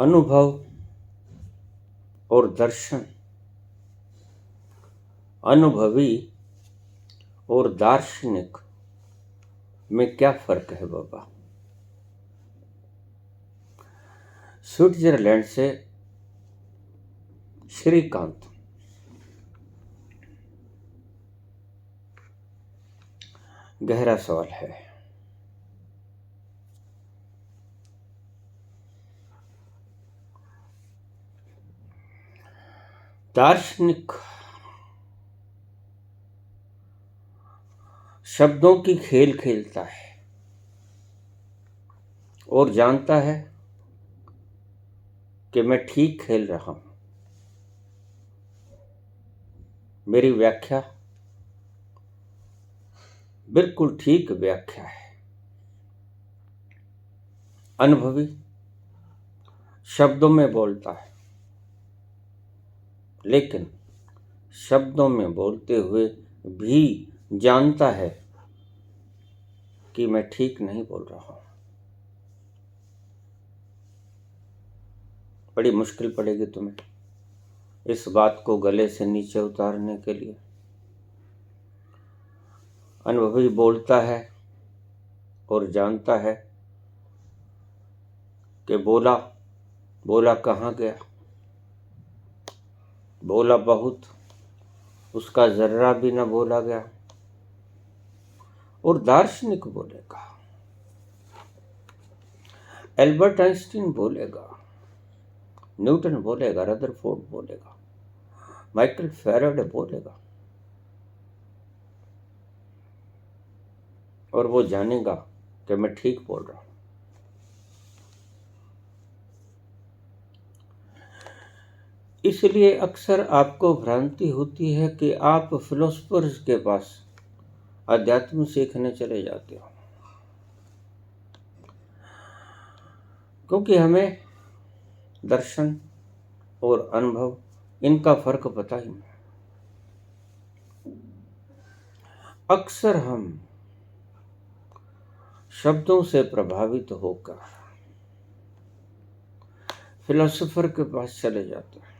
अनुभव और दर्शन, अनुभवी और दार्शनिक में क्या फर्क है बाबा? स्विट्जरलैंड से श्रीकांत। गहरा सवाल है। दार्शनिक शब्दों की खेल खेलता है और जानता है कि मैं ठीक खेल रहा हूं। मेरी व्याख्या बिल्कुल ठीक व्याख्या है। अनुभवी शब्दों में बोलता है, लेकिन शब्दों में बोलते हुए भी जानता है कि मैं ठीक नहीं बोल रहा हूं। बड़ी मुश्किल पड़ेगी तुम्हें इस बात को गले से नीचे उतारने के लिए। अनुभवी बोलता है और जानता है कि बोला बोला कहाँ गया। बोला बहुत, उसका जर्रा भी न बोला गया। और दार्शनिक बोलेगा, एल्बर्ट आइंस्टीन बोलेगा, न्यूटन बोलेगा, रदरफोर्ड बोलेगा, माइकल फैराडे बोलेगा, और वो जानेगा कि मैं ठीक बोल रहा हूं। इसलिए अक्सर आपको भ्रांति होती है कि आप फिलोसफर्स के पास अध्यात्म सीखने चले जाते हो, क्योंकि हमें दर्शन और अनुभव इनका फर्क पता ही नहीं। अक्सर हम शब्दों से प्रभावित होकर फिलोसोफर के पास चले जाते हैं।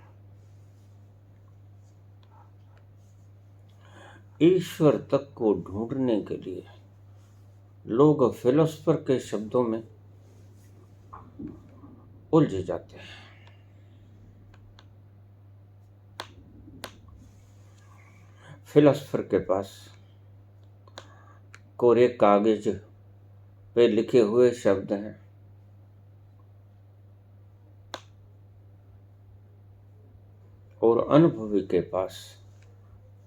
ईश्वर तक को ढूंढने के लिए लोग फिलोसोफर के शब्दों में उलझ जाते हैं। फिलोसोफर के पास कोरे कागज पे लिखे हुए शब्द हैं, और अनुभवी के पास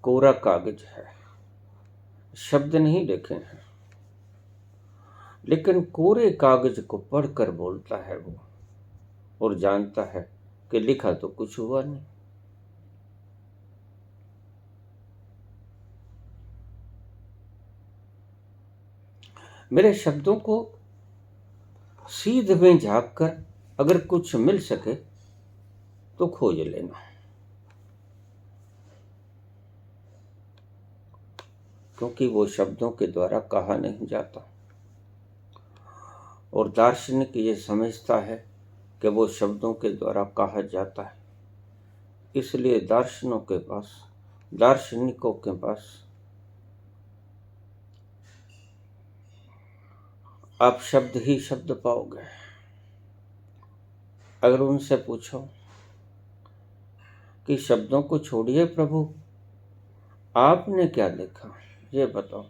कोरा कागज है, शब्द नहीं लिखे हैं, लेकिन कोरे कागज को पढ़कर बोलता है वो, और जानता है कि लिखा तो कुछ हुआ नहीं। मेरे शब्दों को सीध में झांक कर अगर कुछ मिल सके तो खोज लेना, क्योंकि वो शब्दों के द्वारा कहा नहीं जाता। और दार्शनिक ये समझता है कि वो शब्दों के द्वारा कहा जाता है। इसलिए दार्शनिकों के पास आप शब्द ही शब्द पाओगे। अगर उनसे पूछो कि शब्दों को छोड़िए प्रभु, आपने क्या देखा, ये बताओ,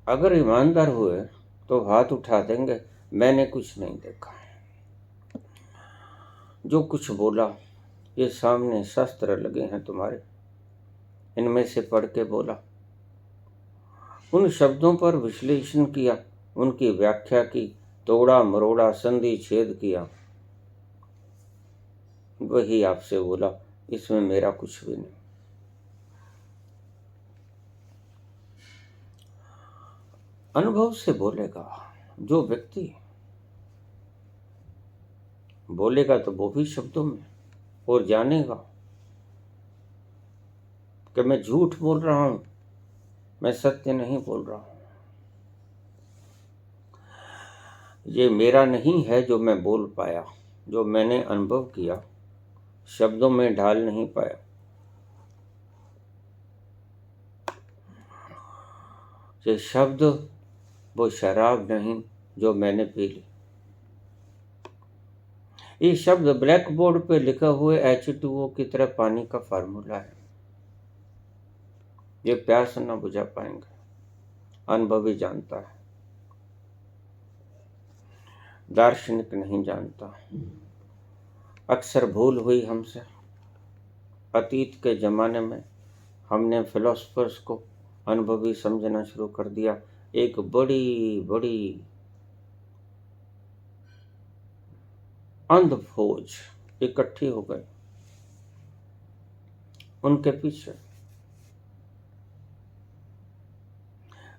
अगर ईमानदार हुए तो हाथ उठा देंगे, मैंने कुछ नहीं देखा। जो कुछ बोला ये सामने शस्त्र लगे हैं तुम्हारे, इनमें से पढ़ के बोला। उन शब्दों पर विश्लेषण किया, उनकी व्याख्या की, तोड़ा मरोड़ा संधि छेद किया, वही आपसे बोला। इसमें मेरा कुछ भी नहीं। अनुभव से बोलेगा जो व्यक्ति, बोलेगा तो वो भी शब्दों में, और जानेगा कि मैं झूठ बोल रहा हूं, मैं सत्य नहीं बोल रहा हूं। ये मेरा नहीं है जो मैं बोल पाया, जो मैंने अनुभव किया, शब्दों में ढाल नहीं पाया। ये शब्द वो शराब नहीं जो मैंने पी ली। ये शब्द ब्लैक बोर्ड पे लिखा हुए H2O की तरह पानी का फार्मूला है। ये प्यास न बुझा पाएंगे, अनुभवी जानता है, दार्शनिक नहीं जानता। अक्सर भूल हुई हमसे। अतीत के ज़माने में हमने फिलोसफर्स को अनुभवी समझना शुरू कर दिया। एक बड़ी बड़ी अंध फौज इकट्ठी हो गई उनके पीछे।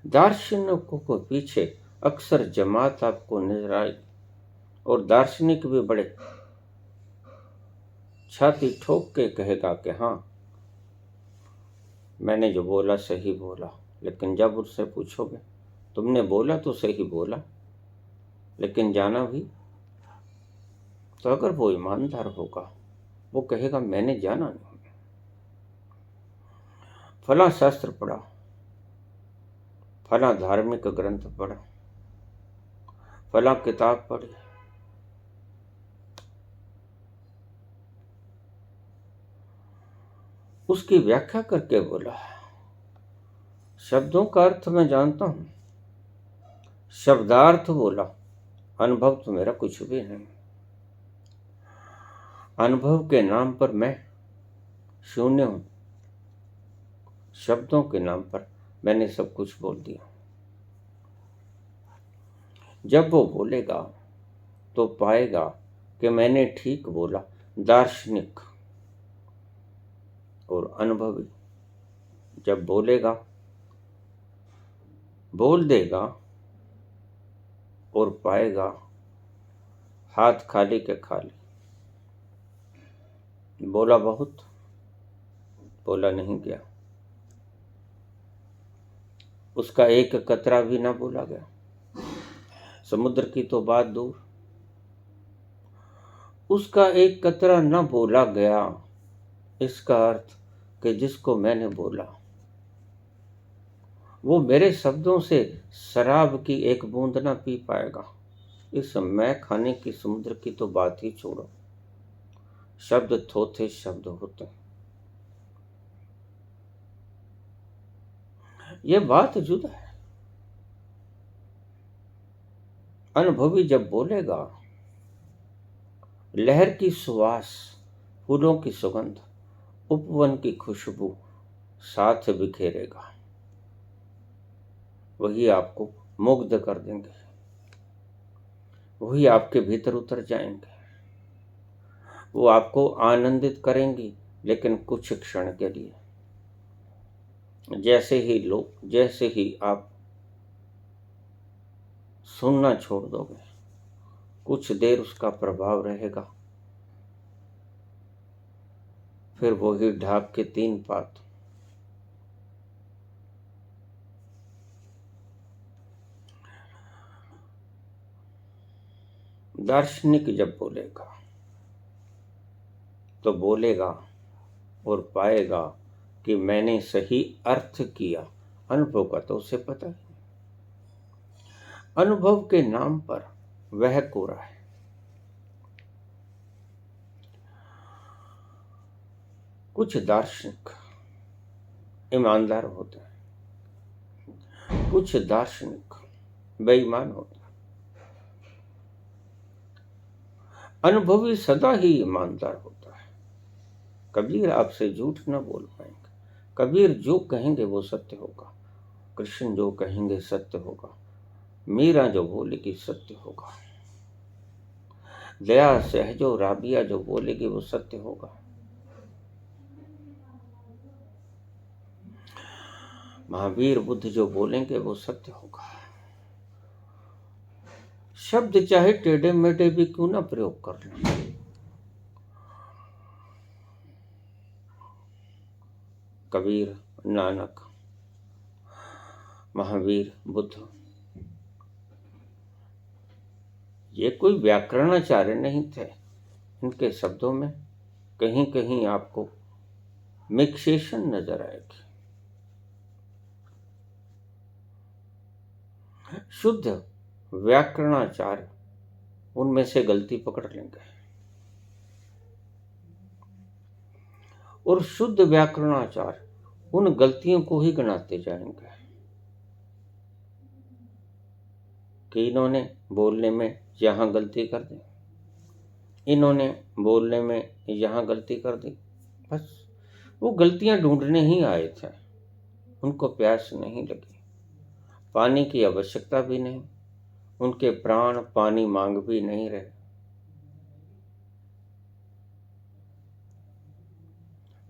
दार्शनिकों को पीछे अक्सर जमात आपको नजर आई, और दार्शनिक भी बड़े छाती ठोक के कहेगा कि हाँ, मैंने जो बोला सही बोला। लेकिन जब उससे पूछोगे तुमने बोला तो सही बोला, लेकिन जाना भी, तो अगर वो ईमानदार होगा वो कहेगा मैंने जाना नहीं, फला शास्त्र पढ़ा, फला धार्मिक ग्रंथ पढ़ा, फला किताब पढ़ी, उसकी व्याख्या करके बोला। शब्दों का अर्थ मैं जानता हूं, शब्दार्थ बोला, अनुभव तो मेरा कुछ भी नहीं। अनुभव के नाम पर मैं शून्य हूं, शब्दों के नाम पर मैंने सब कुछ बोल दिया। जब वो बोलेगा तो पाएगा कि मैंने ठीक बोला। दार्शनिक और अनुभवी जब बोलेगा, बोल देगा और पाएगा हाथ खाली के खाली। बोला बहुत, बोला नहीं गया, उसका एक कतरा भी ना बोला गया। समुद्र की तो बात दूर, उसका एक कतरा न बोला गया। इसका अर्थ कि जिसको मैंने बोला वो मेरे शब्दों से शराब की एक बूंद ना पी पाएगा। इस मैं खाने की समुद्र की तो बात ही छोड़ो, शब्द थोथे शब्द होते हैं। ये बात जुदा है। अनुभवी जब बोलेगा, लहर की सुवास, फूलों की सुगंध, उपवन की खुशबू साथ बिखेरेगा। वही आपको मुग्ध कर देंगे, वही आपके भीतर उतर जाएंगे, वो आपको आनंदित करेंगी, लेकिन कुछ क्षण के लिए। जैसे ही आप सुनना छोड़ दोगे, कुछ देर उसका प्रभाव रहेगा, फिर वही ढाक के 3 पात। दार्शनिक जब बोलेगा तो बोलेगा और पाएगा कि मैंने सही अर्थ किया। अनुभव का तो उसे पता है। अनुभव के नाम पर वह कोरा है। कुछ दार्शनिक ईमानदार होते हैं, कुछ दार्शनिक बेईमान होते हैं। अनुभवी सदा ही ईमानदार होता है। कबीर आपसे झूठ न बोल पाएंगे। कबीर जो कहेंगे वो सत्य होगा। कृष्ण जो कहेंगे सत्य होगा। मीरा जो बोलेगी सत्य होगा। दया सहजो राबिया जो बोलेगी वो सत्य होगा। महावीर बुद्ध जो बोलेंगे वो सत्य होगा। शब्द चाहे टेढ़े मेढ़े भी क्यों ना प्रयोग कर लें, कबीर, नानक, महावीर, बुद्ध ये कोई व्याकरणाचार्य नहीं थे। इनके शब्दों में कहीं कहीं आपको मिक्सेशन नजर आएगी। शुद्ध व्याकरणाचार्य उनमें से गलती पकड़ लेंगे और शुद्ध व्याकरणाचार्य उन गलतियों को ही गिनाते जाएंगे कि इन्होंने बोलने में यहां गलती कर दी, इन्होंने बोलने में यहां गलती कर दी। बस वो गलतियां ढूंढने ही आए थे, उनको प्यास नहीं लगी, पानी की आवश्यकता भी नहीं, उनके प्राण पानी मांग भी नहीं रहे।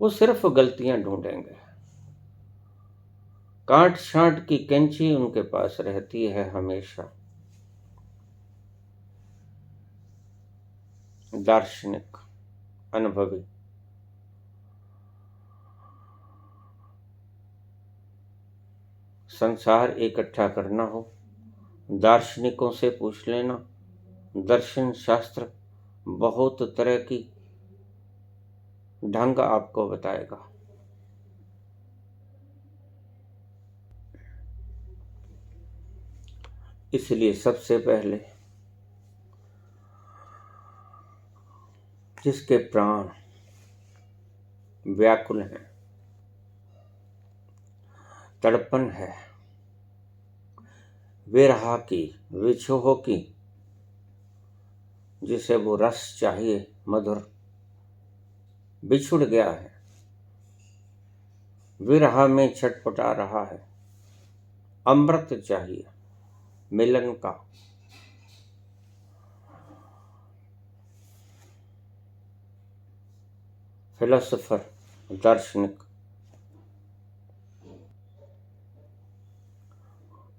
वो सिर्फ गलतियां ढूंढेंगे। काट छांट की कैंची उनके पास रहती है हमेशा। दार्शनिक, अनुभवी, संसार इकट्ठा करना हो, दार्शनिकों से पूछ लेना। दर्शन शास्त्र बहुत तरह की ढंग आपको बताएगा। इसलिए सबसे पहले जिसके प्राण व्याकुल हैं, तड़पन है विरह की, विछोह की, जिसे वो रस चाहिए मधुर, बिछुड़ गया है, विरह में छटपटा रहा है, अमृत चाहिए मिलन का। फिलोसोफर, दार्शनिक,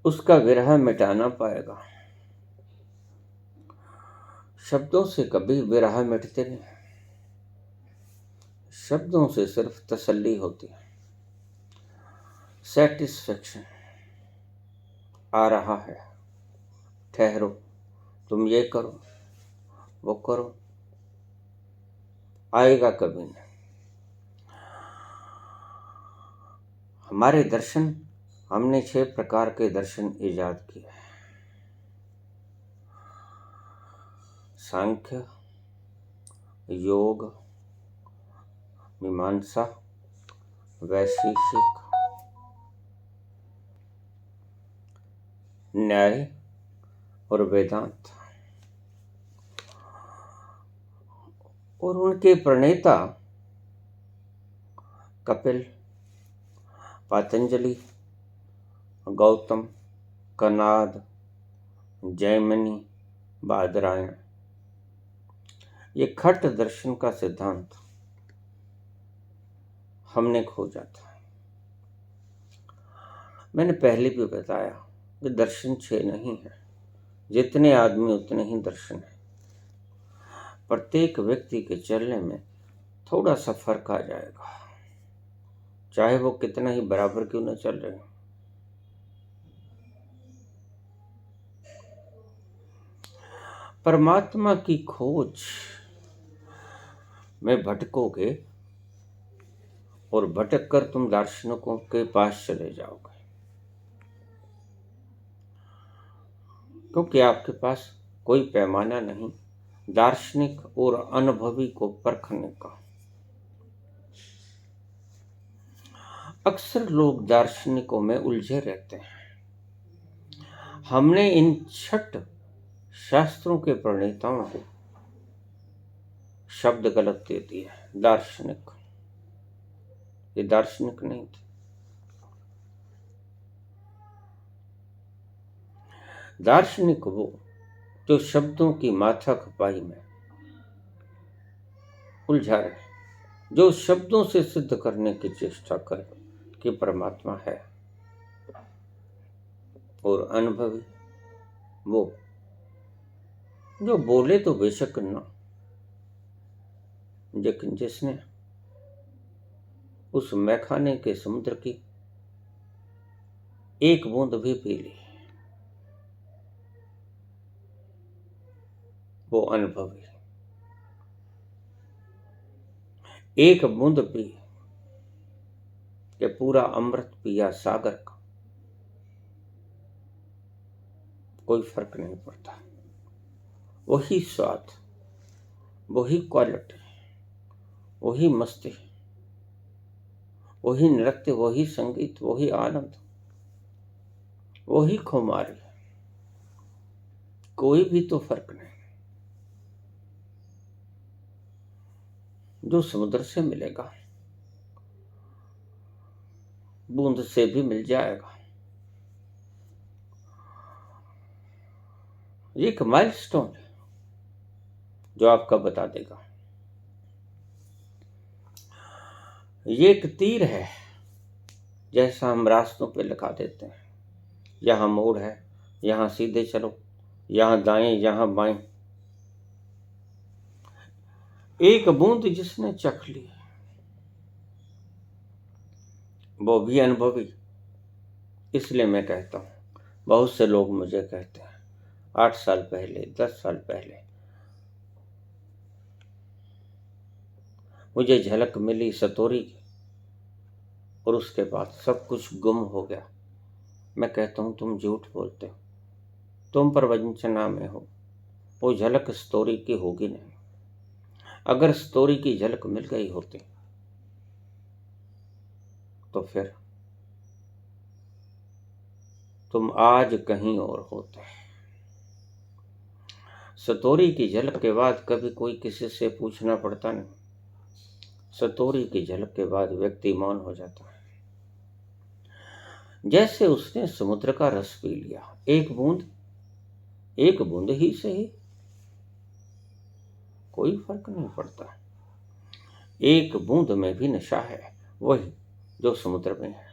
उसका विरह मिटाना पाएगा। शब्दों से कभी विरह मिटते नहीं, शब्दों से सिर्फ तसल्ली होती है, सेटिस्फेक्शन। आ रहा है, ठहरो, तुम ये करो वो करो, आएगा कभी नहीं। हमारे दर्शन, हमने 6 प्रकार के दर्शन इजाद किए। सांख्य, योग, मीमांसा, वैशेषिक, न्याय और वेदांत। और उनके प्रणेता कपिल, पतंजलि, गौतम, कनाद, जैमिनी, बादरायण। ये खट दर्शन का सिद्धांत हमने खोजा था। मैंने पहले भी बताया कि दर्शन 6 नहीं है, जितने आदमी उतने ही दर्शन है। प्रत्येक व्यक्ति के चलने में थोड़ा सा फर्क आ जाएगा, चाहे वो कितना ही बराबर क्यों न चल रहे हो। परमात्मा की खोज में भटकोगे और भटक कर तुम दार्शनिकों के पास चले जाओगे, क्योंकि आपके पास कोई पैमाना नहीं दार्शनिक और अनुभवी को परखने का। अक्सर लोग दार्शनिकों में उलझे रहते हैं। हमने इन 6 शास्त्रों के प्रणेताओं को शब्द गलत दे दिए। दार्शनिक, ये दार्शनिक नहीं थे। दार्शनिक वो जो शब्दों की माथा खपाई में उलझा रहे, जो शब्दों से सिद्ध करने की चेष्टा करे कि परमात्मा है। और अनुभवी वो जो बोले तो बेशक ना, लेकिन जिसने उस मैखाने के समुद्र की एक बूंद भी पी ली, वो अनुभवी। एक बूंद पी के पूरा अमृत पिया सागर का, कोई फर्क नहीं पड़ता। वही स्वाद, वही क्वालिटी, वही मस्ती, वही नृत्य, वही संगीत, वही आनंद, वही खुमारी, कोई भी तो फर्क नहीं। जो समुद्र से मिलेगा बूंद से भी मिल जाएगा। ये एक माइलस्टोन है जो आपका बता देगा। ये एक तीर है जैसा हम रास्तों पे लगा देते हैं, यहाँ मोड़ है, यहाँ सीधे चलो, यहाँ दाएं, यहाँ बाएं। एक बूंद जिसने चख ली वो भी अनुभवी। इसलिए मैं कहता हूँ, बहुत से लोग मुझे कहते हैं 8 साल पहले, 10 साल पहले मुझे झलक मिली सतोरी की और उसके बाद सब कुछ गुम हो गया। मैं कहता हूँ तुम झूठ बोलते हो, तुम प्रवंचना में हो। वो झलक सतोरी की होगी नहीं। अगर सतोरी की झलक मिल गई होती तो फिर तुम आज कहीं और होते। सतोरी की झलक के बाद कभी कोई किसी से पूछना पड़ता नहीं। सतोरी की झलक के बाद व्यक्ति मौन हो जाता है। जैसे उसने समुद्र का रस पी लिया, एक बूंद ही सही, कोई फर्क नहीं पड़ता। एक बूंद में भी नशा है, वही जो समुद्र में है।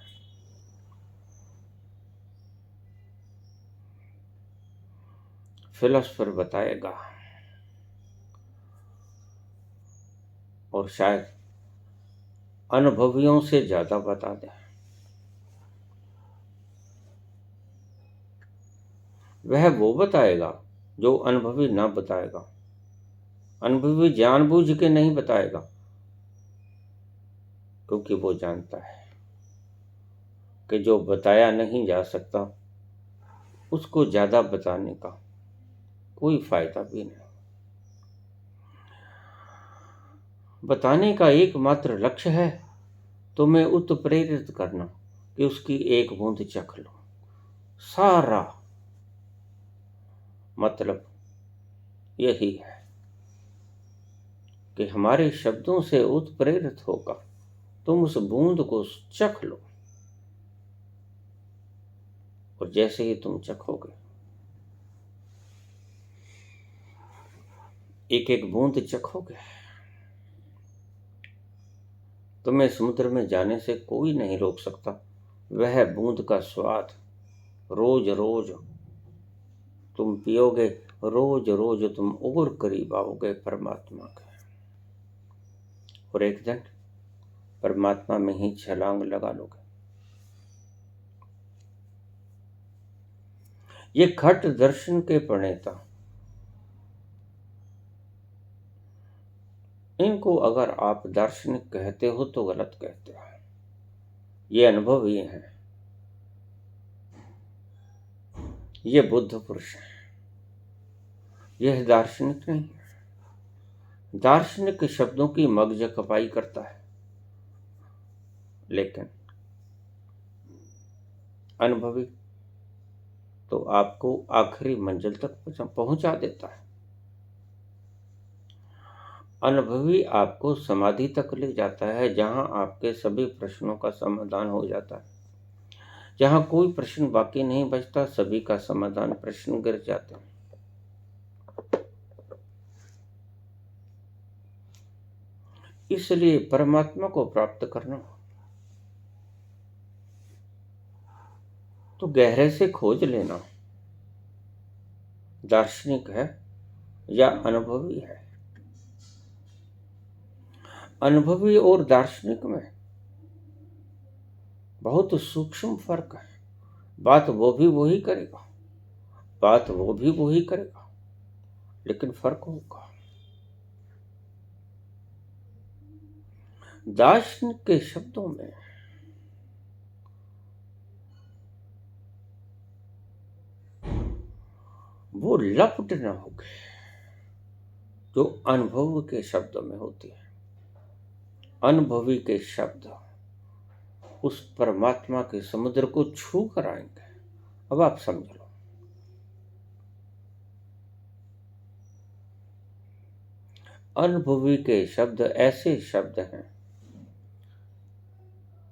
फिलोसफर बताएगा और शायद अनुभवियों से ज्यादा बता दे। वह वो बताएगा जो अनुभवी ना बताएगा। अनुभवी जानबूझ के नहीं बताएगा, क्योंकि वो जानता है कि जो बताया नहीं जा सकता उसको ज्यादा बताने का कोई फायदा भी नहीं। बताने का एकमात्र लक्ष्य है तुम्हें उत्प्रेरित करना कि उसकी एक बूंद चख लो। सारा मतलब यही है कि हमारे शब्दों से उत्प्रेरित होकर तुम उस बूंद को चख लो, और जैसे ही तुम चखोगे, एक एक बूंद चखोगे, तुम्हें समुद्र में जाने से कोई नहीं रोक सकता। वह बूंद का स्वाद रोज रोज तुम पियोगे, रोज रोज तुम और करीब आओगे परमात्मा के, और एक दिन परमात्मा में ही छलांग लगा लोगे। ये खट दर्शन के प्रणेता, इनको अगर आप दार्शनिक कहते हो तो गलत कहते हो। ये अनुभवी हैं, ये बुद्ध पुरुष हैं, यह दार्शनिक नहीं है। दार्शनिक शब्दों की मगज खपाई करता है, लेकिन अनुभवी तो आपको आखिरी मंजिल तक पहुंचा देता है। अनुभवी आपको समाधि तक ले जाता है, जहां आपके सभी प्रश्नों का समाधान हो जाता है। जहां कोई प्रश्न बाकी नहीं बचता, सभी का समाधान प्रश्न गिर जाते हैं। इसलिए परमात्मा को प्राप्त करना तो गहरे से खोज लेना। दार्शनिक है या अनुभवी है। अनुभवी और दार्शनिक में बहुत सूक्ष्म फर्क है। बात वो भी वही करेगा, बात वो भी वही करेगा, लेकिन फर्क होगा। दार्शनिक के शब्दों में वो लपट न होगी जो अनुभव के शब्दों में होती है। अनुभवी के शब्द उस परमात्मा के समुद्र को छू कर आएंगे। अब आप समझ लो, अनुभवी के शब्द ऐसे शब्द हैं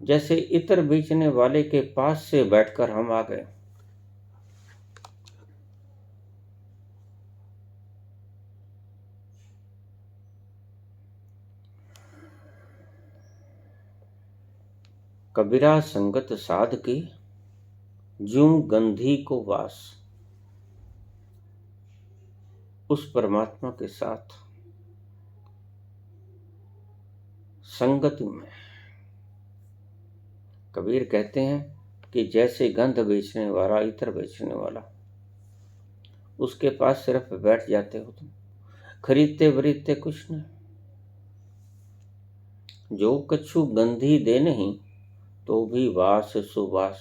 जैसे इत्र बेचने वाले के पास से बैठकर हम आ गए। कबीरा संगत साध की ज्यों गंधी को वास। उस परमात्मा के साथ संगति में कबीर कहते हैं कि जैसे गंध बेचने वाला, इत्र बेचने वाला, उसके पास सिर्फ बैठ जाते हो तुम, खरीदते वरीदते कुछ नहीं। जो कछु गंधी दे नहीं तो भी वास सुवास।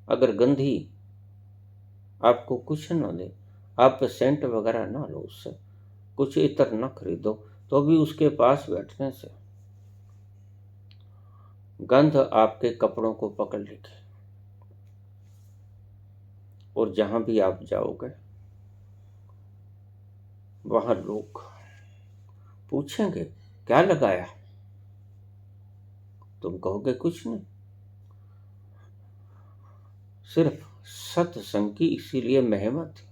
अगर गंधी आपको कुछ न दे, आप सेंट वगैरह ना लो, उससे कुछ इत्र न खरीदो, तो भी उसके पास बैठने से गंध आपके कपड़ों को पकड़ लेगी। और जहां भी आप जाओगे वहां लोग पूछेंगे क्या लगाया, तुम कहोगे कुछ नहीं, सिर्फ सत्संग की इसीलिए महिमा थी।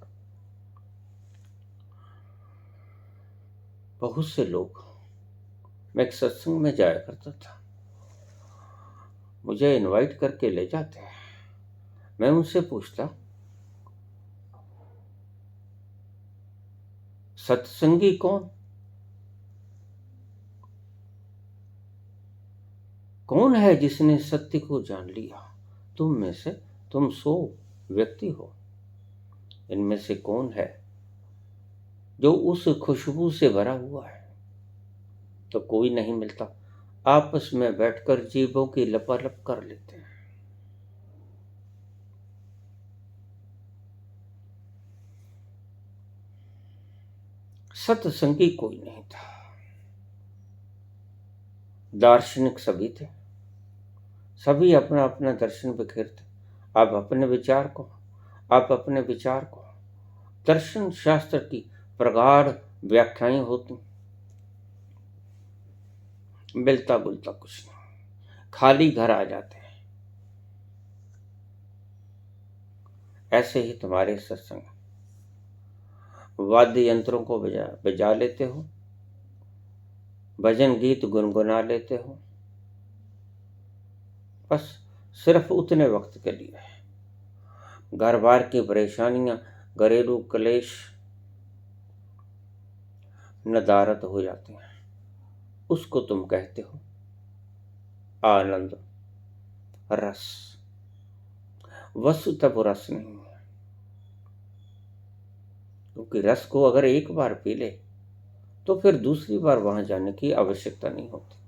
बहुत से लोग, मैं एक सत्संग में जाया करता था, मुझे इनवाइट करके ले जाते हैं। मैं उनसे पूछता, सत्संगी कौन? कौन है जिसने सत्य को जान लिया? तुम में से तुम 100 व्यक्ति हो, इनमें से कौन है जो उस खुशबू से भरा हुआ है? तो कोई नहीं मिलता। आपस में बैठकर जीभों की लपालप कर लेते हैं। सत्संगी कोई नहीं था। दार्शनिक सभी थे, सभी अपना अपना दर्शन बिखेरते। आप अपने विचार को, आप अपने विचार को, दर्शन शास्त्र की प्रगाढ़ व्याख्याएं होती, मिलता जुलता कुछ नहीं, खाली घर आ जाते हैं। ऐसे ही तुम्हारे सत्संग, वाद्य यंत्रों को बजा लेते हो, भजन गीत गुनगुना लेते हो, बस सिर्फ उतने वक्त के लिए। घर बार की परेशानियां, घरेलू क्लेश नदारद हो जाते हैं, उसको तुम कहते हो आनंद रस। वस्तुतः वो रस नहीं है, क्योंकि रस को अगर एक बार पी ले तो फिर दूसरी बार वहां जाने की आवश्यकता नहीं होती।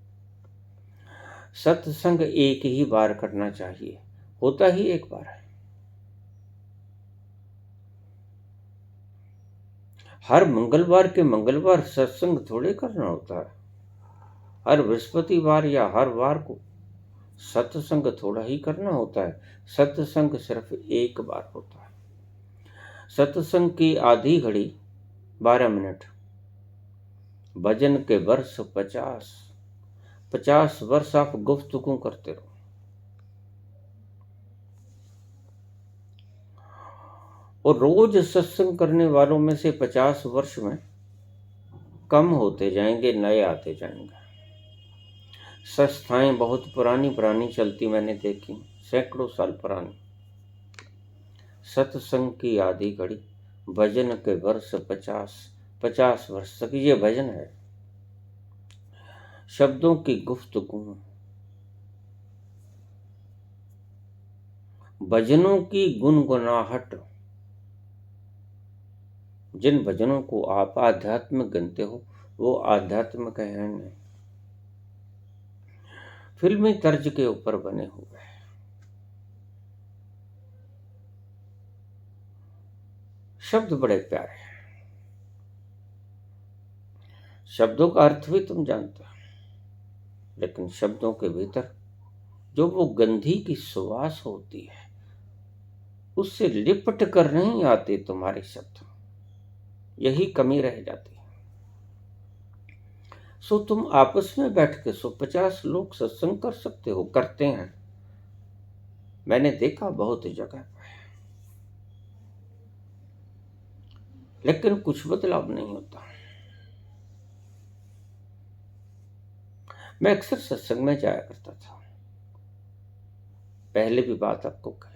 सत्संग एक ही बार करना चाहिए, होता ही एक बार है। हर मंगलवार के मंगलवार सत्संग थोड़े करना होता है। हर बृहस्पतिवार या हर वार को सत्संग थोड़ा ही करना होता है। सत्संग सिर्फ एक बार होता है। सत्संग की आधी घड़ी 12 मिनट, भजन के वर्ष 50 वर्ष आप गुफ्तगू करते रहो। और रोज सत्संग करने वालों में से 50 वर्ष में कम होते जाएंगे, नए आते जाएंगे। संस्थाएं बहुत पुरानी पुरानी चलती मैंने देखी, सैकड़ों साल पुरानी। सत्संग की आधी घड़ी, भजन के वर्ष 50 वर्ष तक ये भजन है। शब्दों की गुफ्तगू, भजनों की गुनगुनाहट, जिन भजनों को आप आध्यात्मिक गिनते हो वो आध्यात्मिक है नहीं, फिल्मी तर्ज के ऊपर बने हुए हैं। शब्द बड़े प्यारे हैं, शब्दों का अर्थ भी तुम जानते हो, लेकिन शब्दों के भीतर जो वो गंधी की सुवास होती है उससे लिपट कर नहीं आते तुम्हारे शब्द, यही कमी रह जाती है। सो तुम आपस में बैठ के 150 लोग सत्संग कर सकते हो, करते हैं, मैंने देखा बहुत जगह पर, लेकिन कुछ बदलाव नहीं होता। मैं अक्सर सत्संग में जाया करता था, पहले भी बात आपको कही,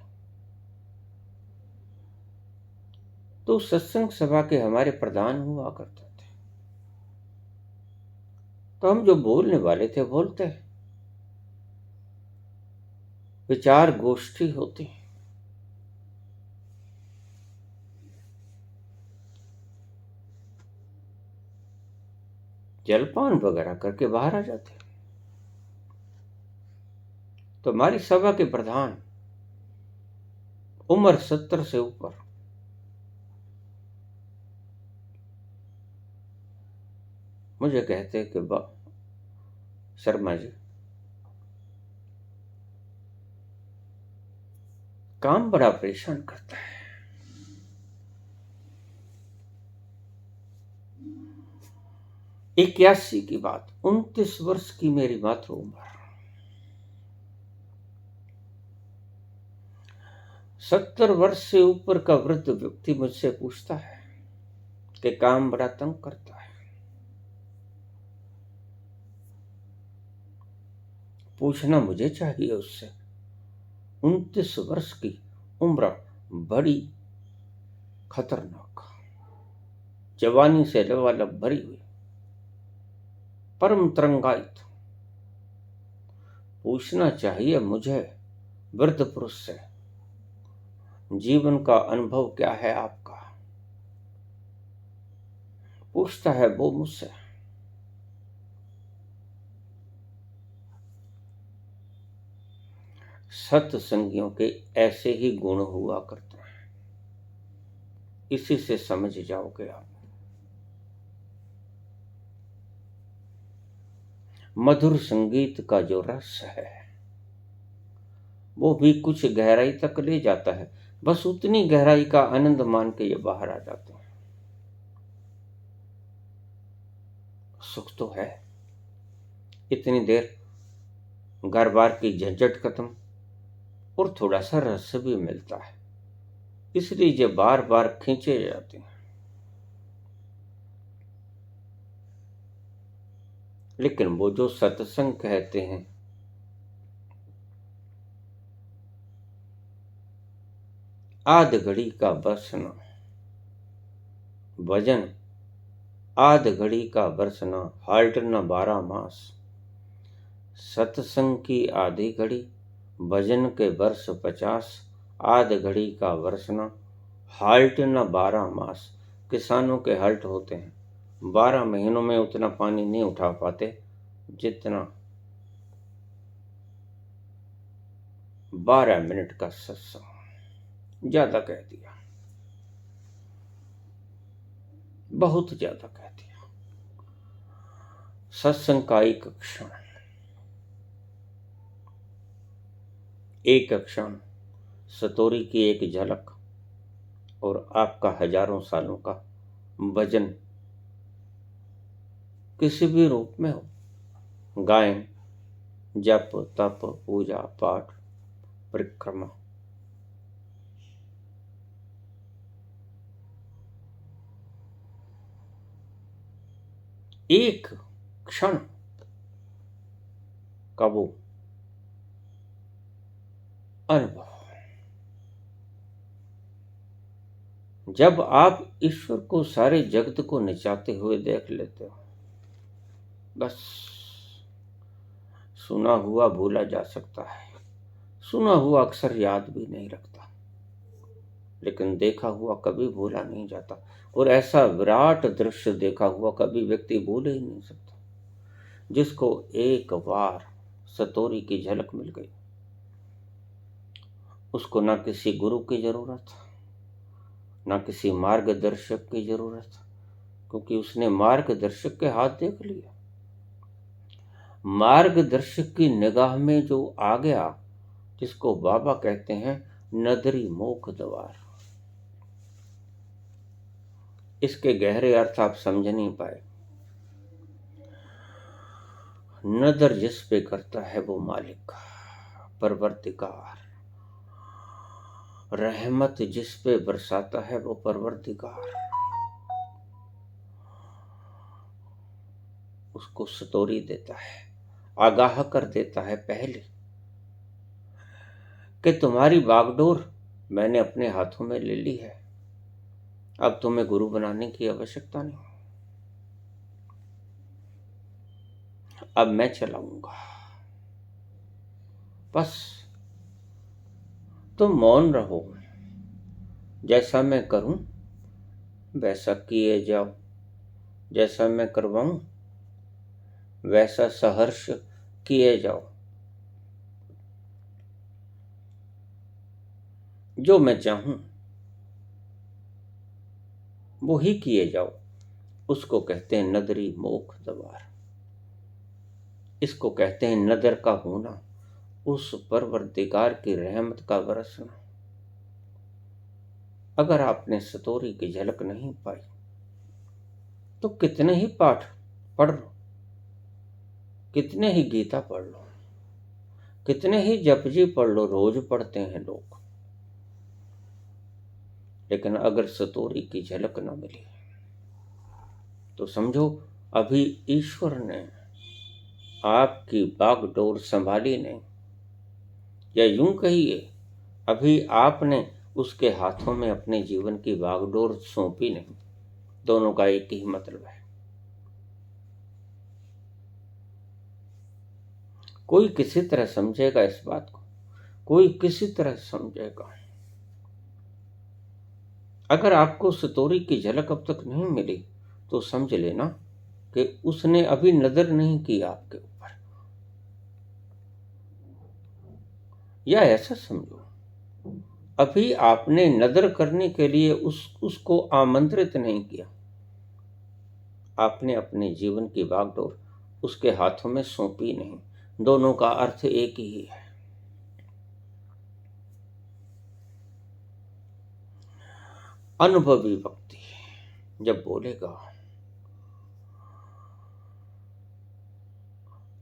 तो सत्संग सभा के हमारे प्रधान हुआ करते थे, तो हम जो बोलने वाले थे बोलते, विचार गोष्ठी होती, जलपान वगैरह करके बाहर आ जाते। तो हमारी सभा के प्रधान उम्र 70 से ऊपर, मुझे कहते कि शर्मा जी, काम बड़ा परेशान करता है। 81 की बात, 29 वर्ष की मेरी मात्र उम्र, 70 वर्ष से ऊपर का वृद्ध व्यक्ति मुझसे पूछता है कि काम बड़ा तंग करता है। पूछना मुझे चाहिए उससे, 29 वर्ष की उम्र बड़ी खतरनाक, जवानी से लबालब भरी हुई, परम तरंगायित। पूछना चाहिए मुझे वृद्ध पुरुष से, जीवन का अनुभव क्या है आपका, पूछता है वो मुझसे। सत्संगियों के ऐसे ही गुण हुआ करते हैं, इसी से समझ जाओगे आप। मधुर संगीत का जो रस है वो भी कुछ गहराई तक ले जाता है, बस उतनी गहराई का आनंद मान के ये बाहर आ जाते हैं। सुख तो है, इतनी देर घर बार की झंझट खत्म और थोड़ा सा रस भी मिलता है, इसलिए ये बार बार खींचे जाते हैं। लेकिन वो जो सत्संग कहते हैं, आध घड़ी का बरसना, भजन आध घड़ी का बरसना, हाल्ट न 12 मास। सत्संग की आधी घड़ी, भजन के वर्ष 50, आध घड़ी का बरसना, हाल्ट न 12 मास। किसानों के हल्ट होते हैं, 12 महीनों में उतना पानी नहीं उठा पाते जितना 12 मिनट का सत्संग। ज्यादा कह दिया, बहुत ज्यादा कह दिया। सत्संग का एक क्षण, एक क्षण, सतोरी की एक झलक और आपका हजारों सालों का भजन किसी भी रूप में हो, गायन, जप, तप, पूजा पाठ, परिक्रमा, एक क्षण का वो अनुभव, जब आप ईश्वर को सारे जगत को नचाते हुए देख लेते हो, बस सुना हुआ भूला जा सकता है, सुना हुआ अक्सर याद भी नहीं रखता। लेकिन देखा हुआ कभी भूला नहीं जाता, और ऐसा विराट दृश्य देखा हुआ कभी व्यक्ति भूल ही नहीं सकता। जिसको एक बार सतोरी की झलक मिल गई, उसको ना किसी गुरु की जरूरत, ना किसी मार्गदर्शक की जरूरत, क्योंकि उसने मार्गदर्शक के हाथ देख लिया। मार्गदर्शक की निगाह में जो आ गया, जिसको बाबा कहते हैं नदरी मोख द्वार। इसके गहरे अर्थ आप समझ नहीं पाए। नजर जिस पे करता है वो मालिक, परवरदिगार। रहमत जिस पे बरसाता है वो परवरदिगार। उसको सतोरी देता है, आगाह कर देता है पहले कि तुम्हारी बागडोर मैंने अपने हाथों में ले ली है, अब तुम्हें गुरु बनाने की आवश्यकता नहीं, अब मैं चलाऊंगा। बस तुम मौन रहो, जैसा मैं करूं वैसा किए जाओ, जैसा मैं करवाऊं वैसा सहर्ष किए जाओ। जो मैं चाहूं वो ही किए जाओ। उसको कहते हैं नदरी मोख द्वार। इसको कहते हैं नदर का होना, उस परवरदिगार की रहमत का बरसना। अगर आपने सतोरी की झलक नहीं पाई तो कितने ही पाठ पढ़ लो, कितने ही गीता पढ़ लो, कितने ही जपजी पढ़ लो, रोज पढ़ते हैं लोग, लेकिन अगर सतोरी की झलक न मिली तो समझो अभी ईश्वर ने आपकी बागडोर संभाली नहीं, या यूं कहिए अभी आपने उसके हाथों में अपने जीवन की बागडोर सौंपी नहीं। दोनों का एक ही मतलब है। कोई किसी तरह समझेगा इस बात को, कोई किसी तरह समझेगा। अगर आपको सतोरी की झलक अब तक नहीं मिली तो समझ लेना कि उसने अभी नजर नहीं की आपके ऊपर, या ऐसा समझो अभी आपने नजर करने के लिए उसको आमंत्रित नहीं किया। आपने अपने जीवन की बागडोर उसके हाथों में सौंपी नहीं। दोनों का अर्थ एक ही है। अनुभवी व्यक्ति जब बोलेगा,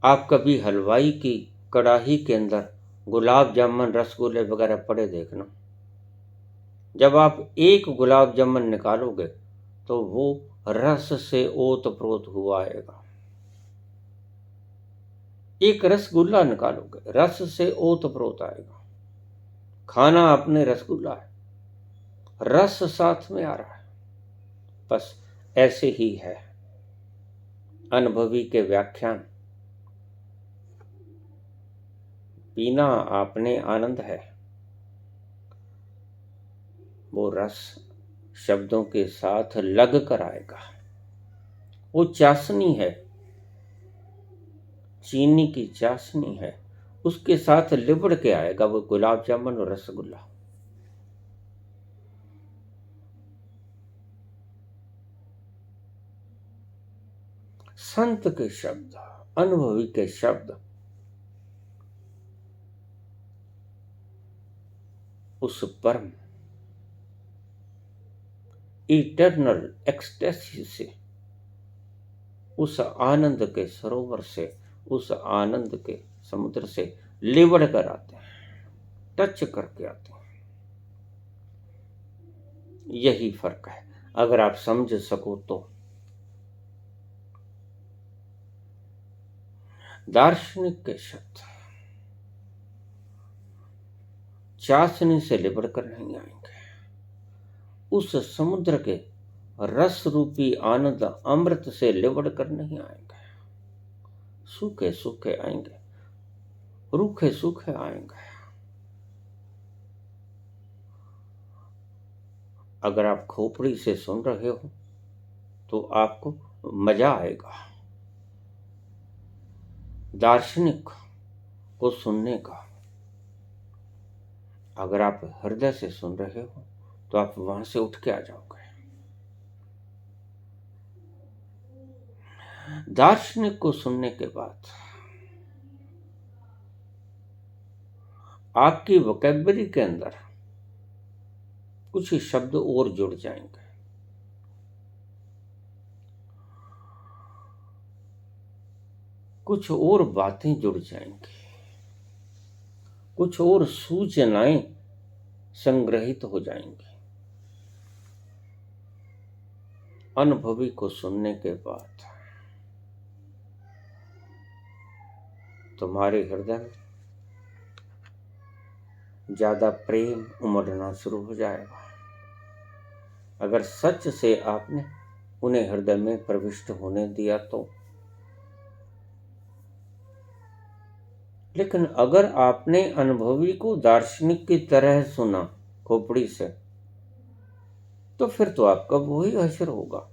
आप कभी हलवाई की कड़ाही के अंदर गुलाब जामुन रसगुल्ले वगैरह पड़े देखना, जब आप एक गुलाब जामुन निकालोगे तो वो रस से ओत प्रोत हुआ आएगा। एक रसगुल्ला निकालोगे रस से ओत प्रोत आएगा। खाना अपने रसगुल्ला है, रस साथ में आ रहा है। बस ऐसे ही है अनुभवी के व्याख्यान। पीना आपने आनंद है, वो रस शब्दों के साथ लग कर आएगा। वो चाशनी है, चीनी की चाशनी है, उसके साथ लिबड़ के आएगा वो गुलाब जामुन और रसगुल्ला। संत के शब्द, अनुभवी के शब्द उस परम इटर्नल एक्सटेसी से, उस आनंद के सरोवर से, उस आनंद के समुद्र से लिबड़ कर आते हैं, टच करके आते हैं। यही फर्क है, अगर आप समझ सको तो। दार्शनिक के शब्द चाशनी से लिबड़ कर नहीं आएंगे, उस समुद्र के रस रूपी आनंद अमृत से लिबड़ कर नहीं आएंगे। सूखे सूखे आएंगे, रूखे सूखे आएंगे। अगर आप खोपड़ी से सुन रहे हो तो आपको मजा आएगा दार्शनिक को सुनने का। अगर आप हृदय से सुन रहे हो तो आप वहां से उठ के आ जाओगे। दार्शनिक को सुनने के बाद आपकी वोकैबुलरी के अंदर कुछ ही शब्द और जुड़ जाएंगे। कुछ और बातें जुड़ जाएंगी, कुछ और सूचनाएं संग्रहित हो जाएंगी। अनुभवी को सुनने के बाद तुम्हारे हृदय में ज्यादा प्रेम उमड़ना शुरू हो जाएगा। अगर सच से आपने उन्हें हृदय में प्रविष्ट होने दिया तो। लेकिन अगर आपने अनुभवी को दार्शनिक की तरह सुना खोपड़ी से, तो फिर तो आपका वही असर होगा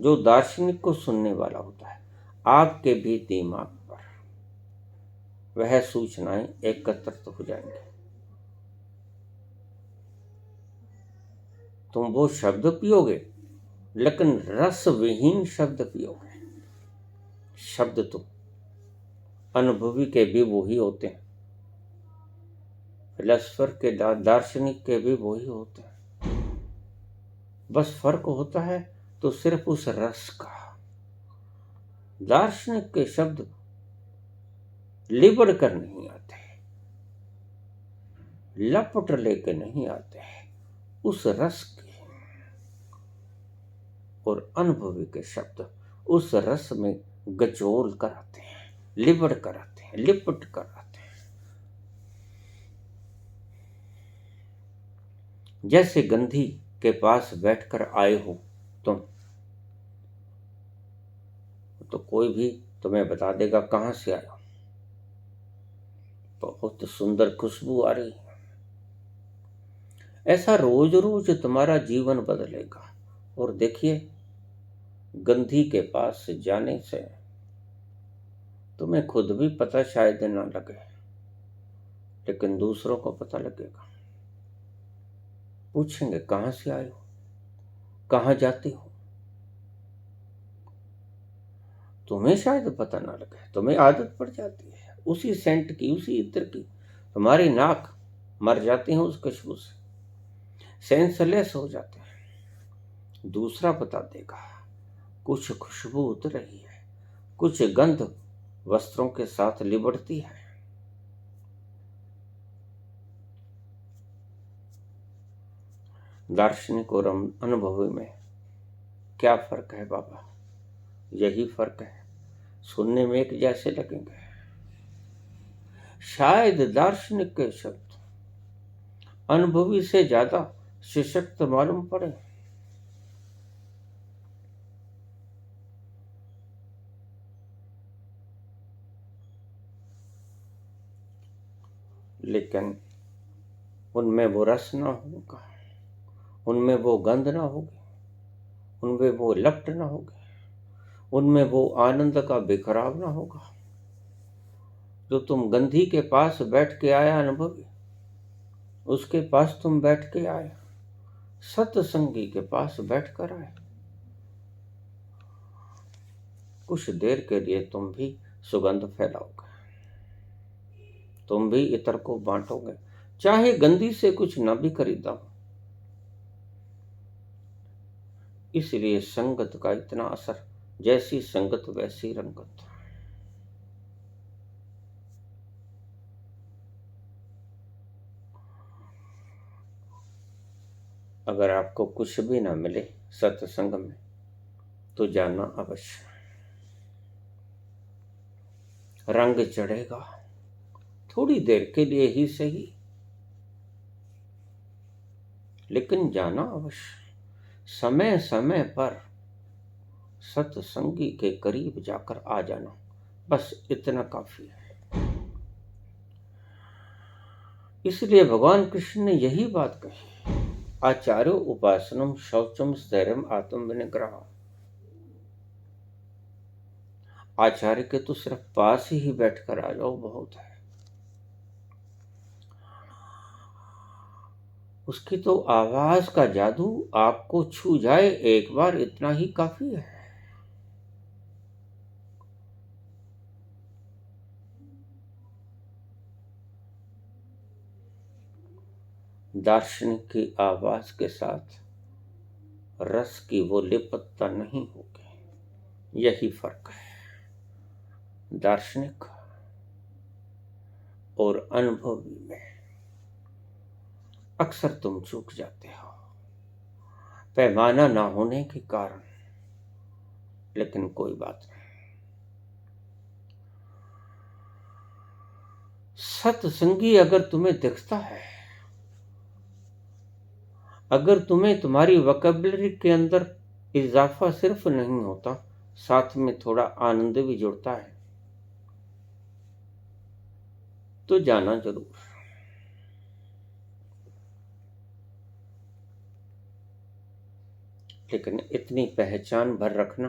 जो दार्शनिक को सुनने वाला होता है। आपके भी दिमाग पर वह सूचनाएं एकत्रित हो जाएंगी। तुम वो शब्द पियोगे लेकिन रस विहीन शब्द पियोगे। शब्द तो अनुभवी के भी वही होते हैं, फिलोसफर के दार्शनिक के भी वही होते हैं। बस फर्क होता है तो सिर्फ उस रस का। दार्शनिक के शब्द लिबड़ कर नहीं आते, लपट लेके नहीं आते, उस रस के। और अनुभवी के शब्द उस रस में गचोल कर आते हैं, लिबड़ कर आते हैं, लिपट कर आते हैं। जैसे गंधी के पास बैठकर आए हो तुम, तो कोई भी तुम्हें बता देगा कहां से आए हो। बहुत सुंदर खुशबू आ रही है। ऐसा रोज रोज तुम्हारा जीवन बदलेगा। और देखिए, गंधी के पास जाने से तुम्हें खुद भी पता शायद ना लगे, लेकिन दूसरों को पता लगेगा। पूछेंगे कहां से आए हो, कहां जाते हो। तुम्हें शायद पता ना लगे, तुम्हें आदत पड़ जाती है उसी सेंट की, उसी इत्र की। तुम्हारी नाक मर जाती है उस खुशबू से, सेंसलेस हो जाते हैं। दूसरा बता देगा कुछ खुशबू उतर रही है, कुछ गंध वस्त्रों के साथ लिबड़ती है। दार्शनिक और अनुभवी में क्या फर्क है बाबा? यही फर्क है, सुनने में एक जैसे लगेंगे। शायद दार्शनिक के शब्द अनुभवी से ज्यादा सशक्त मालूम पड़े। लेकिन उनमें वो रस ना होगा, उनमें वो गंध ना होगी, उनमें वो लपट ना होगी, उनमें वो आनंद का बिखराव ना होगा। जो तुम गंधी के पास बैठ के आया अनुभवी, उसके पास तुम बैठ के आए, सत्संगी के पास बैठ कर आए। कुछ देर के लिए तुम भी सुगंध फैलाओगे, तुम भी इतर को बांटोगे, चाहे गंदी से कुछ ना भी खरीदा हो। इसलिए संगत का इतना असर, जैसी संगत वैसी रंगत। अगर आपको कुछ भी ना मिले सत्संग में, तो जाना अवश्य। रंग चढ़ेगा, थोड़ी देर के लिए ही सही, लेकिन जाना अवश्य। समय समय पर सत्संगी के करीब जाकर आ जाना, बस इतना काफी है। इसलिए भगवान कृष्ण ने यही बात कही, आचार्यो उपासनम शौचम स्थैर्यम आत्म विनिग्रह। आचार्य के तो सिर्फ पास ही बैठकर आ जाओ बहुत है। उसकी तो आवाज का जादू आपको छू जाए एक बार, इतना ही काफी है। दार्शनिक की आवाज के साथ रस की वो लिपटता नहीं होगी, यही फर्क है दार्शनिक और अनुभवी में। अक्सर तुम चूक जाते हो पैमाना ना होने के कारण, लेकिन कोई बात नहीं। सत्संगी अगर तुम्हें दिखता है, अगर तुम्हें तुम्हारी वोकैबुलरी के अंदर इजाफा सिर्फ नहीं होता, साथ में थोड़ा आनंद भी जुड़ता है, तो जाना जरूर। लेकिन इतनी पहचान भर रखना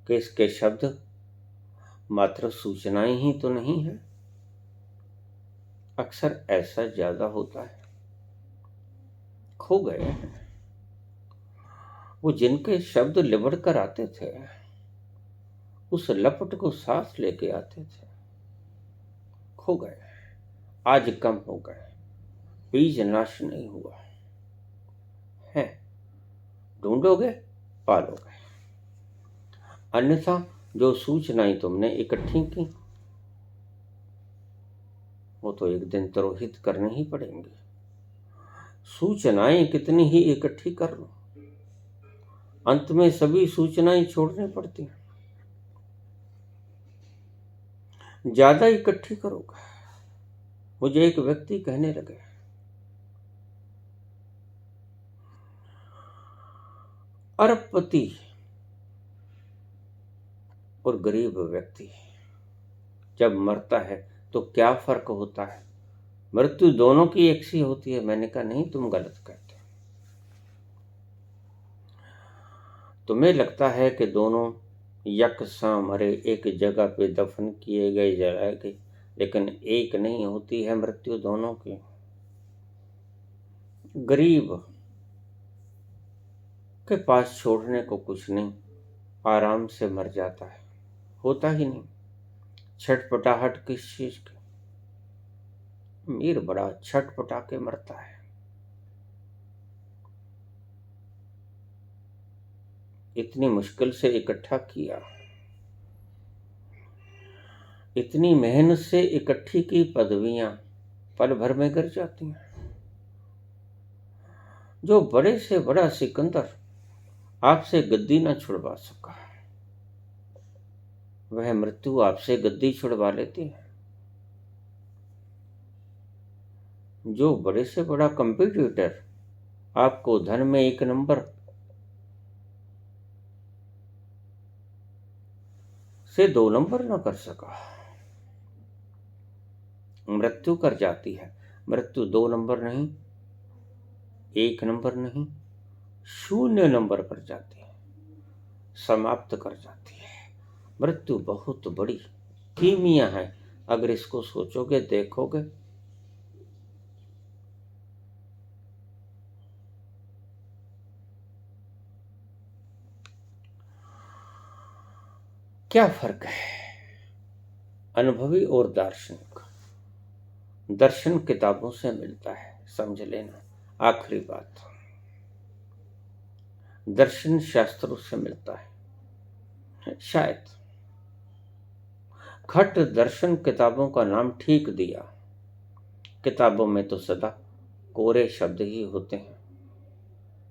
कि इसके शब्द मात्र सूचनाएं ही तो नहीं है। अक्सर ऐसा ज्यादा होता है, खो गए हैं वो जिनके शब्द लिबड़ कर आते थे, उस लपट को सांस लेके आते थे, खो गए, आज कम हो गए। बीज नाश नहीं हुआ है, ढूंढोगे पालोगे। अन्यथा जो सूचनाएं तुमने इकट्ठी की, वो तो एक दिन तिरोहित करनी ही पड़ेंगी। सूचनाएं कितनी ही इकट्ठी कर लो, अंत में सभी सूचनाएं छोड़नी पड़ती हैं। ज्यादा इकट्ठी करोगे। मुझे एक व्यक्ति कहने लगे, अरबपति और गरीब व्यक्ति जब मरता है तो क्या फर्क होता है? मृत्यु दोनों की एक सी होती है। मैंने कहा नहीं, तुम गलत कहते हो। तुम्हें लगता है कि दोनों यकसां मरे, एक जगह पे दफन किए गए, जलाए गए, लेकिन एक नहीं होती है मृत्यु दोनों की। गरीब के पास छोड़ने को कुछ नहीं, आराम से मर जाता है, होता ही नहीं। छटपटाहट किस चीज की? अमीर बड़ा छटपटा के मरता है। इतनी मुश्किल से इकट्ठा किया, इतनी मेहनत से इकट्ठी की पदवियां पल भर में गिर जाती हैं। जो बड़े से बड़ा सिकंदर आपसे गद्दी न छुड़वा सका, वह मृत्यु आपसे गद्दी छुड़वा लेती है। जो बड़े से बड़ा कंपटीटर आपको धन में एक नंबर से 2 नंबर न कर सका, मृत्यु कर जाती है। मृत्यु 2 नंबर नहीं, 1 नंबर नहीं, 0 नंबर पर जाती है, समाप्त कर जाती है। मृत्यु बहुत बड़ी कीमिया है, अगर इसको सोचोगे, देखोगे। क्या फर्क है अनुभवी और दार्शनिक? दर्शन किताबों से मिलता है, समझ लेना। आखिरी बात, दर्शन शास्त्रों से मिलता है शायद। खट दर्शन किताबों का नाम ठीक दिया। किताबों में तो सदा कोरे शब्द ही होते हैं,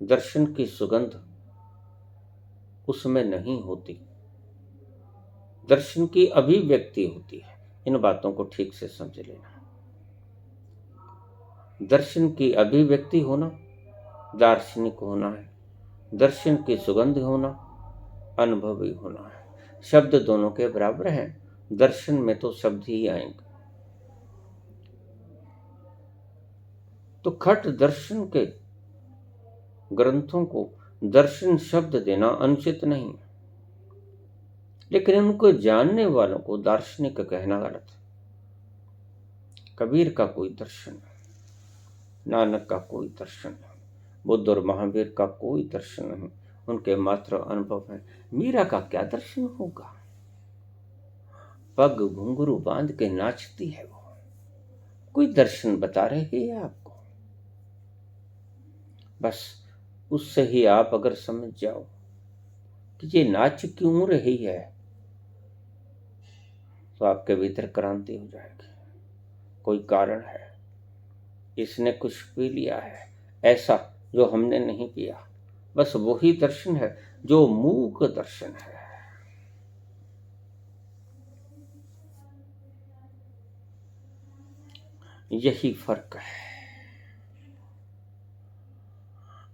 दर्शन की सुगंध उसमें नहीं होती, दर्शन की अभिव्यक्ति होती है। इन बातों को ठीक से समझ लेना। दर्शन की अभिव्यक्ति होना दार्शनिक होना है, दर्शन की सुगंध होना अनुभवी होना है। शब्द दोनों के बराबर हैं, दर्शन में तो शब्द ही आएंगे। तो खट दर्शन के ग्रंथों को दर्शन शब्द देना अनुचित नहीं, लेकिन उनको जानने वालों को दार्शनिक कहना गलत है। कबीर का कोई दर्शन नहीं, नानक का कोई दर्शन नहीं, बुद्ध और महावीर का कोई दर्शन नहीं, उनके मात्र अनुभव है। मीरा का क्या दर्शन होगा? पग घुंघरू बांध के नाचती है वो, कोई दर्शन बता रहे हैं आपको? बस उससे ही आप अगर समझ जाओ कि ये नाच क्यों रही है, तो आपके भीतर क्रांति हो जाएगी। कोई कारण है, इसने कुछ पी लिया है ऐसा जो हमने नहीं पिया। बस वही दर्शन है जो मूक दर्शन है। यही फर्क है।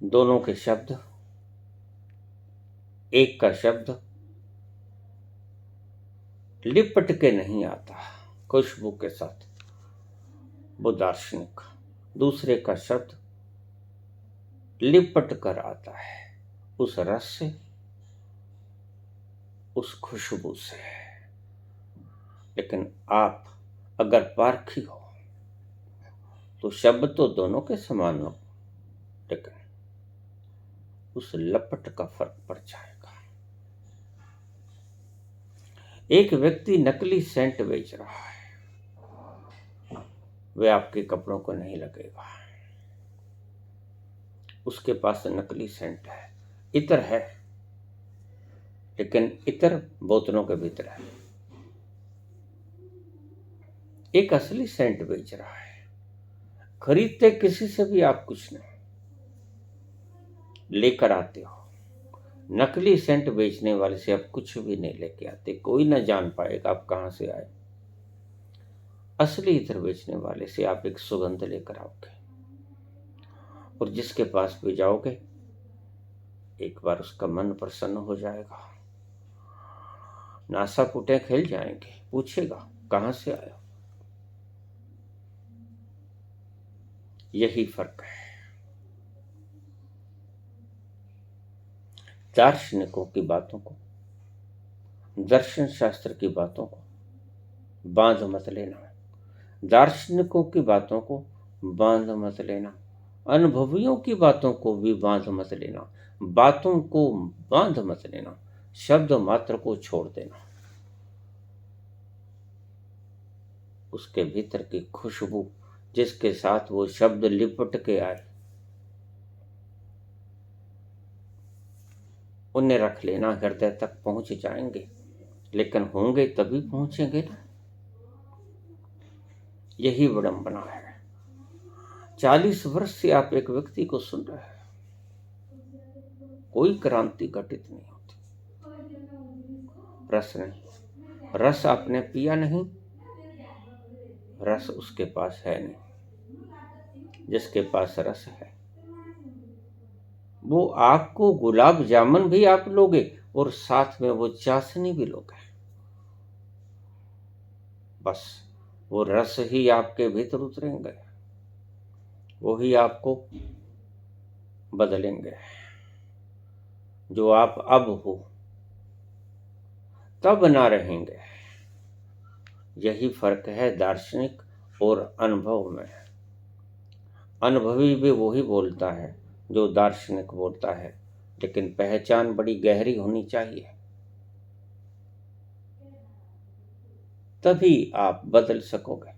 दोनों के शब्द, एक का शब्द लिपट के नहीं आता खुशबू के साथ, वो दार्शनिक। दूसरे का शब्द लिपट कर आता है उस रस से, उस खुशबू से। लेकिन आप अगर पारखी हो तो शब्द तो दोनों के समान हो, लेकिन उस लपट का फर्क पड़ जाएगा। एक व्यक्ति नकली सेंट बेच रहा है, वह आपके कपड़ों को नहीं लगेगा। उसके पास नकली सेंट है, इत्र है, लेकिन इत्र बोतलों के भीतर है। एक असली सेंट बेच रहा है, खरीदते किसी से भी आप कुछ नहीं, लेकर आते हो। नकली सेंट बेचने वाले से आप कुछ भी नहीं लेके आते, कोई ना जान पाएगा आप कहां से आए। असली इत्र बेचने वाले से आप एक सुगंध लेकर आओगे, और जिसके पास भी जाओगे एक बार उसका मन प्रसन्न हो जाएगा, नासापुटे खेल जाएंगे, पूछेगा कहां से आए हो। यही फर्क है। दार्शनिकों की बातों को, दर्शन शास्त्र की बातों को बांध मत लेना, दार्शनिकों की बातों को बांध मत लेना, अनुभवियों की बातों को भी बांध मत लेना, बातों को बांध मत लेना, शब्द मात्र को छोड़ देना। उसके भीतर की खुशबू जिसके साथ वो शब्द लिपट के आए, उन्हें रख लेना, हृदय तक पहुंच जाएंगे। लेकिन होंगे तभी पहुंचेंगे ना। यही विडंबना है। 40 वर्ष से आप एक व्यक्ति को सुन रहे हैं, कोई क्रांति घटित नहीं होती। रस नहीं, रस आपने पिया नहीं, रस उसके पास है नहीं। जिसके पास रस है वो आपको गुलाब जामुन भी आप लोगे और साथ में वो चाशनी भी लोगे। बस वो रस ही आपके भीतर उतरेंगे, वो ही आपको बदलेंगे। जो आप अब हो तब ना रहेंगे। यही फर्क है दार्शनिक और अनुभव में। अनुभवी भी वही बोलता है जो दार्शनिक बोलता है, लेकिन पहचान बड़ी गहरी होनी चाहिए, तभी आप बदल सकोगे।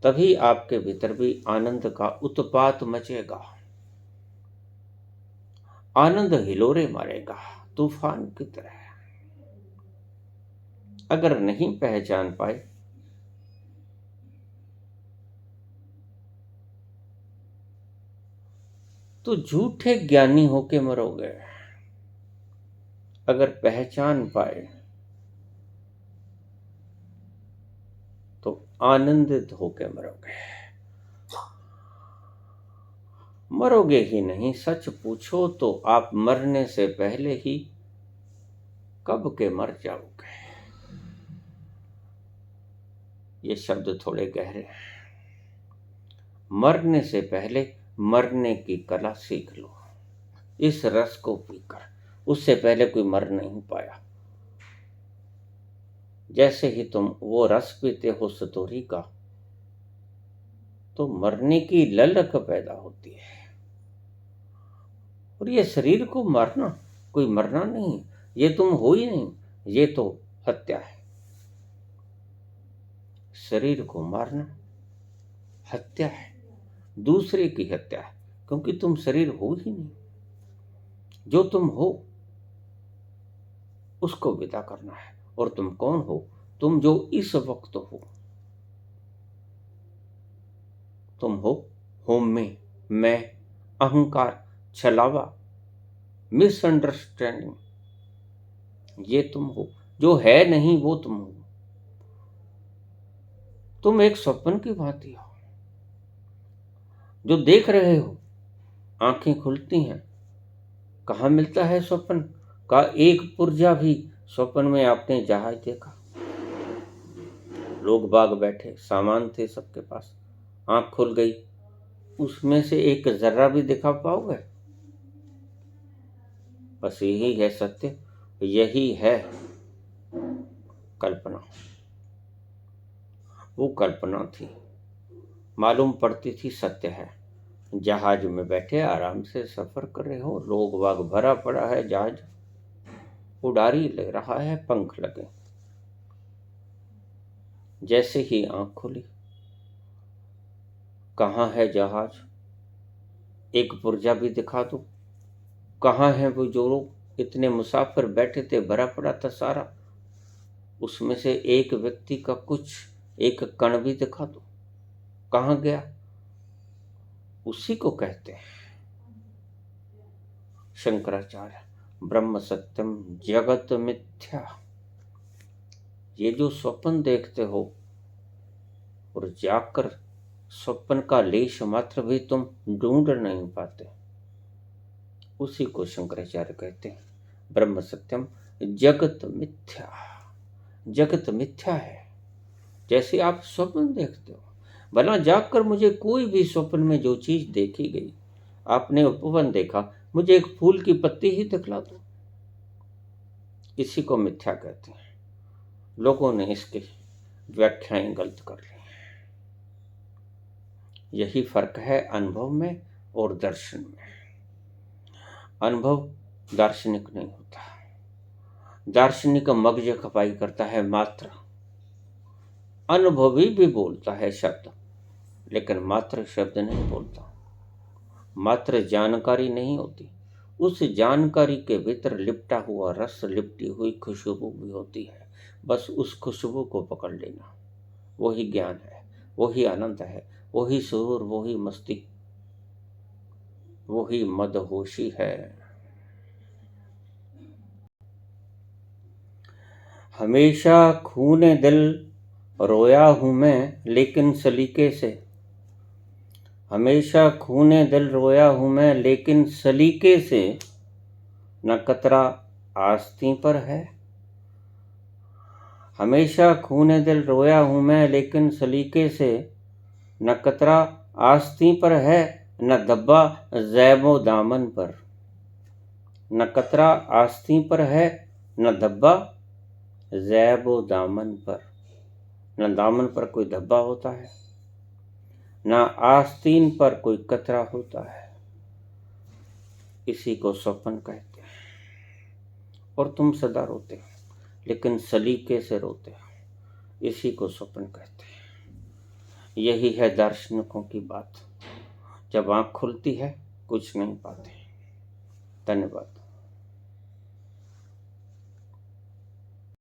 तभी आपके भीतर भी आनंद का उत्पात मचेगा, आनंद हिलोरे मारेगा तूफान की तरह। अगर नहीं पहचान पाए तो झूठे ज्ञानी होके मरोगे। अगर पहचान पाए तो आनंदित होके मरोगे। मरोगे ही नहीं, सच पूछो तो आप मरने से पहले ही कब के मर जाओगे। ये शब्द थोड़े गहरे हैं। मरने से पहले मरने की कला सीख लो। इस रस को पीकर, उससे पहले कोई मर नहीं पाया। जैसे ही तुम वो रस पीते हो सतोरी का, तो मरने की ललक पैदा होती है। और ये शरीर को मारना कोई मरना नहीं, ये तुम हो ही नहीं, ये तो हत्या है। शरीर को मारना हत्या है, दूसरे की हत्या है, क्योंकि तुम शरीर हो ही नहीं। जो तुम हो उसको विदा करना है। और तुम कौन हो? तुम जो इस वक्त हो, तुम हो में, मैं, अहंकार, छलावा, मिसअंडरस्टैंडिंग, ये तुम हो। जो है नहीं वो तुम हो। तुम एक स्वप्न की भांति हो, जो देख रहे हो। आंखें खुलती हैं, कहाँ मिलता है स्वप्न का एक पुर्जा भी? स्वप्न में आपने जहाज देखा, लोग बाग बैठे, सामान थे सबके पास, आंख खुल गई, उसमें से एक जर्रा भी दिखा पाओगे? बस यही है सत्य, यही है कल्पना। वो कल्पना थी, मालूम पड़ती थी सत्य है। जहाज में बैठे आराम से सफर कर रहे हो, लोग बाग भरा पड़ा है, जहाज उड़ारी ले रहा है, पंख लगे। जैसे ही आंख खुली, कहाँ है जहाज? एक पुर्जा भी दिखा दो। कहाँ है वो जो लोग इतने मुसाफिर बैठे थे, भरा पड़ा था सारा, उसमें से एक व्यक्ति का कुछ एक कण भी दिखा दो। कहाँ गया? उसी को कहते हैं शंकराचार्य ब्रह्म सत्यम जगत मिथ्या। ये जो स्वप्न देखते हो और जाकर स्वप्न का लेश मात्र भी तुम ढूंढ नहीं पाते, उसी को शंकराचार्य कहते हैं ब्रह्म सत्यम जगत मिथ्या। जगत मिथ्या है। जैसे आप स्वप्न देखते हो, भला जागकर मुझे कोई भी स्वप्न में जो चीज देखी गई, आपने उपवन देखा, मुझे एक फूल की पत्ती ही दिखला दो, इसी को मिथ्या कहते हैं। लोगों ने इसकी व्याख्याएं गलत कर ली। यही फर्क है अनुभव में और दर्शन में। अनुभव दार्शनिक नहीं होता। दार्शनिक मगज खपाई करता है मात्र। अनुभवी भी बोलता है शब्द, लेकिन मात्र शब्द नहीं बोलता। मात्र जानकारी नहीं होती, उस जानकारी के भीतर लिपटा हुआ रस, लिपटी हुई खुशबू भी होती है। बस उस खुशबू को पकड़ लेना, वही ज्ञान है, वही आनंद है, वही सुरूर, वही मस्ती, वही मदहोशी है। हमेशा खूने दिल रोया हूं मैं, लेकिन सलीके से। हमेशा खूने दिल रोया हूं मैं, लेकिन सलीके से। न कतरा आस्तीं पर है। हमेशा खूने दिल रोया हूं मैं, लेकिन सलीके से। न कतरा आस्तीं पर है, न धब्बा ज़ैबो दामन पर। न कतरा आस्तीं पर है, न धब्बा ज़ैबो दामन पर। न दामन पर कोई धब्बा होता है, न आस्तीन पर कोई कतरा होता है। इसी को स्वप्न कहते हैं। और तुम सदा रोते हो, लेकिन सलीके से रोते हो, इसी को स्वप्न कहते हैं। यही है दार्शनिकों की बात। जब आँख खुलती है, कुछ नहीं पाते। धन्यवाद।